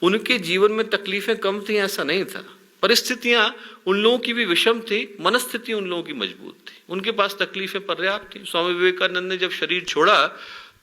उनके जीवन में तकलीफें कम थी ऐसा नहीं था, परिस्थितियां उन लोगों की भी विषम थी, मनस्थिति उन लोगों की मजबूत थी, उनके पास तकलीफें पर्याप्त थी। स्वामी विवेकानंद ने जब शरीर छोड़ा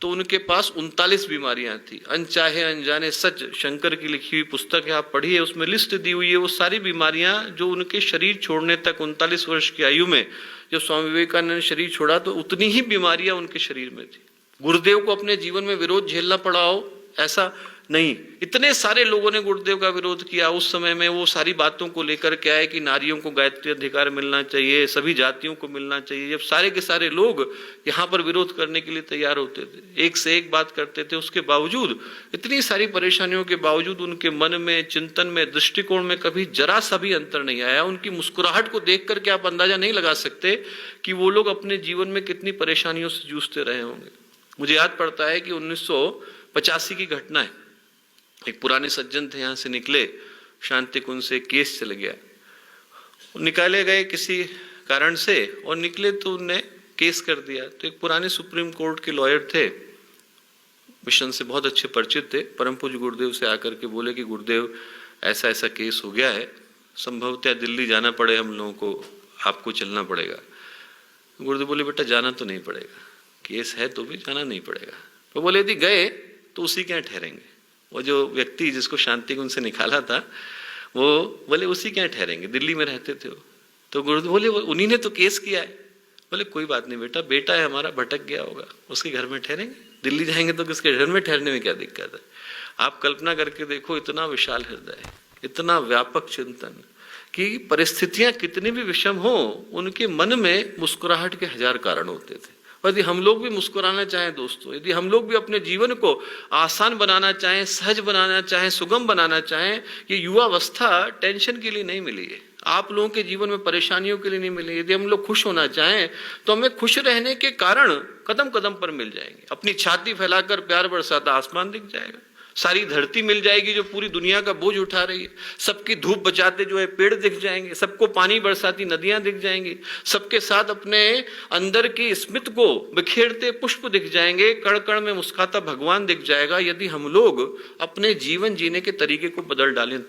तो उनके पास 39 बीमारियां थी, अनचाहे अनजाने सच, शंकर की लिखी हुई पुस्तक है, आप पढ़िए, उसमें लिस्ट दी हुई है वो सारी बीमारियां जो उनके शरीर छोड़ने तक 39 वर्ष की आयु में जब स्वामी विवेकानंद ने शरीर छोड़ा तो उतनी ही बीमारियां उनके शरीर में थी। गुरुदेव को अपने जीवन में विरोध झेलना पड़ा हो ऐसा नहीं, इतने सारे लोगों ने गुरुदेव का विरोध किया उस समय में। वो सारी बातों को लेकर क्या है कि नारियों को गायत्री अधिकार मिलना चाहिए, सभी जातियों को मिलना चाहिए, जब सारे के सारे लोग यहाँ पर विरोध करने के लिए तैयार होते थे, एक से एक बात करते थे, उसके बावजूद, इतनी सारी परेशानियों के बावजूद उनके मन में, चिंतन में, दृष्टिकोण में कभी जरा सा भी अंतर नहीं आया। उनकी मुस्कुराहट को देख करके आप अंदाजा नहीं लगा सकते कि वो लोग अपने जीवन में कितनी परेशानियों से जूझते रहे होंगे। मुझे याद पड़ता है कि 1985 की घटना है, एक पुराने सज्जन थे, यहाँ से निकले, शांति कुंज से केस चल गया, निकाले गए किसी कारण से और निकले तो उनने केस कर दिया। तो एक पुराने सुप्रीम कोर्ट के लॉयर थे, मिशन से बहुत अच्छे परिचित थे, परम पूज्य गुरुदेव से आकर के बोले कि गुरुदेव ऐसा ऐसा केस हो गया है, संभवतः दिल्ली जाना पड़े हम लोगों को, आपको चलना पड़ेगा। गुरुदेव बोले बेटा जाना तो नहीं पड़ेगा, केस है तो भी जाना नहीं पड़ेगा। तो बोले यदि गए तो उसी के यहाँ ठहरेंगे। वो जो व्यक्ति जिसको शांति कुंज से निकाला था वो बोले उसी के यहाँ ठहरेंगे, दिल्ली में रहते थे वो। तो गुरुदेव बोले उन्हीं ने तो केस किया है। बोले कोई बात नहीं बेटा, बेटा है हमारा, भटक गया होगा, उसके घर में ठहरेंगे, दिल्ली जाएंगे तो किसके घर में ठहरने में क्या दिक्कत है। आप कल्पना करके देखो, इतना विशाल हृदय, इतना व्यापक चिंतन कि परिस्थितियां कितनी भी विषम हो उनके मन में मुस्कुराहट के 1000 कारण होते थे। यदि हम लोग भी मुस्कुराना चाहें दोस्तों, यदि हम लोग भी अपने जीवन को आसान बनाना चाहें, सहज बनाना चाहें, सुगम बनाना चाहें, ये युवावस्था टेंशन के लिए नहीं मिली है, आप लोगों के जीवन में परेशानियों के लिए नहीं मिली। यदि हम लोग खुश होना चाहें तो हमें खुश रहने के कारण कदम कदम पर मिल जाएंगे। अपनी छाती फैलाकर प्यार बरसाता आसमान दिख जाएगा, सारी धरती मिल जाएगी जो पूरी दुनिया का बोझ उठा रही है, सबकी धूप बचाते जो है पेड़ दिख जाएंगे, सबको पानी बरसाती नदियां दिख जाएंगी, सबके साथ अपने अंदर की स्मित को बिखेरते पुष्प दिख जाएंगे, कण कण में मुस्कुराता भगवान दिख जाएगा, यदि हम लोग अपने जीवन जीने के तरीके को बदल डालें।